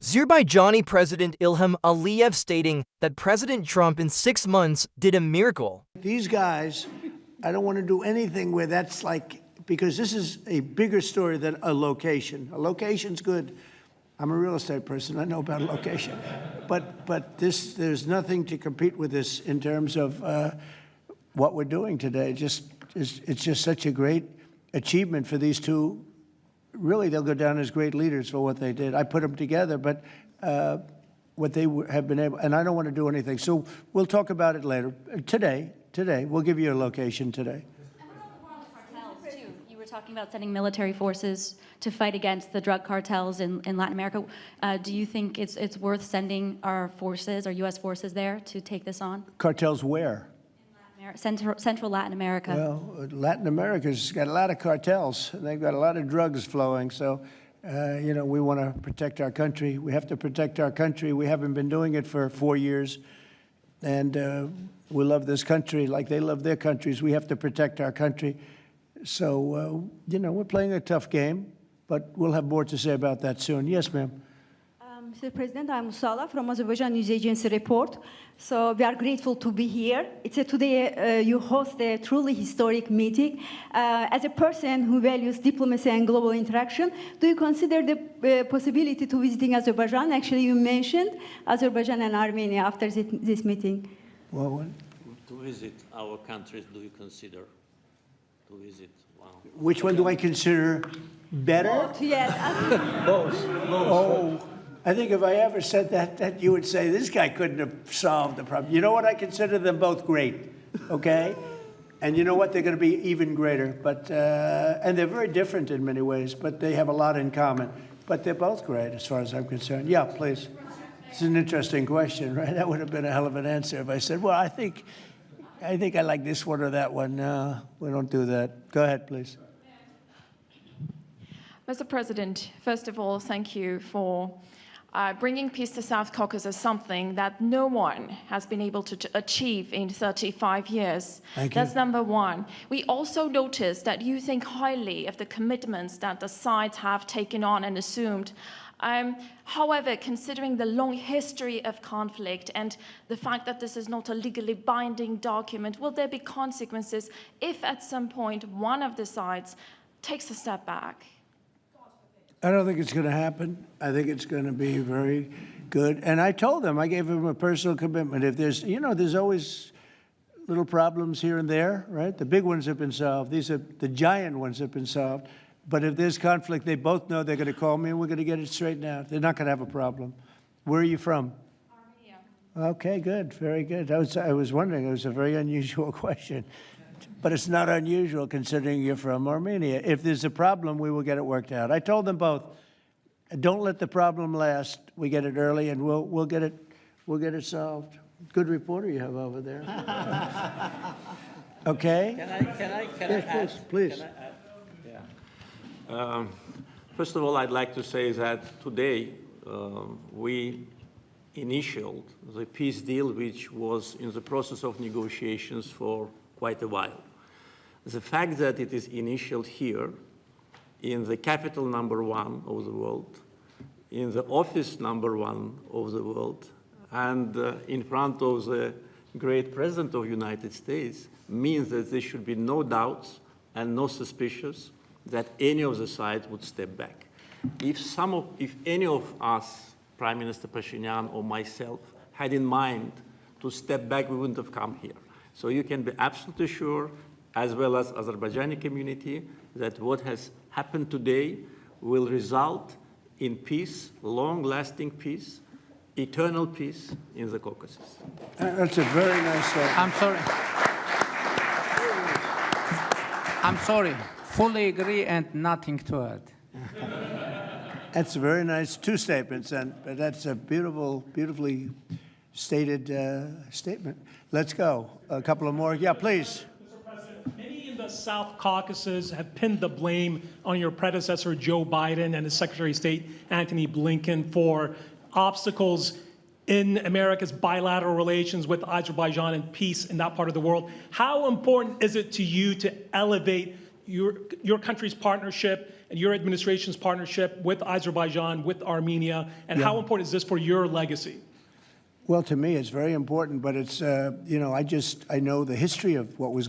Azerbaijani President Ilham Aliyev stating that President Trump in 6 months did a miracle. These guys, I don't want to do anything where that's like, because this is a bigger story than a location. A location's good. I'm a real estate person. I know about a location. But there's nothing to compete with this in terms of what we're doing today. It's just such a great achievement for these two. Really, they'll go down as great leaders for what they did. I put them together, but what they have been able, and I don't want to do anything. So we'll talk about it later. Today, we'll give you a location today. And what about the war on the cartels, too? You were talking about sending military forces to fight against the drug cartels in Latin America. Do you think it's worth sending our forces, our U.S. forces there to take this on? Cartels where? Central Latin America. Well, Latin America's got a lot of cartels. They've got a lot of drugs flowing. So, you know, we want to protect our country. We have to protect our country. We haven't been doing it for 4 years. And we love this country like they love their countries. We have to protect our country. So, you know, we're playing a tough game, but we'll have more to say about that soon. Yes, ma'am. Mr. President, I'm Musala from Azerbaijan News Agency Report. So we are grateful to be here. Today you host a truly historic meeting. As a person who values diplomacy and global interaction, do you consider the possibility to visiting Azerbaijan? Actually, you mentioned Azerbaijan and Armenia after this meeting. Well, what? To visit our countries, do you consider to visit? Wow. Which one do I consider better? Both, yes. Both. Oh. I think if I ever said that you would say, this guy couldn't have solved the problem. You know what? I consider them both great, okay? And you know what? They're going to be even greater. But and they're very different in many ways, but they have a lot in common. But they're both great as far as I'm concerned. Yeah, please. It's an interesting question, right? That would have been a hell of an answer if I said, well, I think I like this one or that one. No, we don't do that. Go ahead, please. Mr. President, first of all, thank you for bringing peace to South Caucasus, something that no one has been able to achieve in 35 years. Thank you. That's number one. We also noticed that you think highly of the commitments that the sides have taken on and assumed. However, considering the long history of conflict and the fact that this is not a legally binding document, will there be consequences if at some point one of the sides takes a step back? I don't think it's going to happen. I think it's going to be very good. And I told them, I gave them a personal commitment. If there's, you know, there's always little problems here and there, right? The big ones have been solved. These are the giant ones have been solved. But if there's conflict, they both know they're going to call me and we're going to get it straightened out. They're not going to have a problem. Where are you from? Armenia. Okay, good. Very good. I was wondering. It was a very unusual question. But it's not unusual considering you're from Armenia. If there's a problem, we will get it worked out. I told them both, don't let the problem last. We get it early, and we'll get it solved. Good reporter you have over there. Okay. Can I yes, add? Please. Can I add? Yeah. First of all, I'd like to say that today we initialed the peace deal, which was in the process of negotiations for quite a while. The fact that it is initialed here, in the capital #1 of the world, in the office #1 of the world, and in front of the great President of the United States, means that there should be no doubts and no suspicions that any of the sides would step back. If any of us, Prime Minister Pashinyan or myself, had in mind to step back, we wouldn't have come here. So you can be absolutely sure, as well as Azerbaijani community, that what has happened today will result in peace, long-lasting peace, eternal peace in the Caucasus. That's a very nice statement. I'm sorry. Fully agree and nothing to add. That's a very nice two statements, but that's a beautifully stated statement. Let's go. A couple of more. Yeah, please. Mr. President, many in the South Caucasus have pinned the blame on your predecessor, Joe Biden, and his Secretary of State, Antony Blinken, for obstacles in America's bilateral relations with Azerbaijan and peace in that part of the world. How important is it to you to elevate your country's partnership and your administration's partnership with Azerbaijan, with Armenia, and how important is this for your legacy? Well, to me, it's very important, but it's, I know the history of what was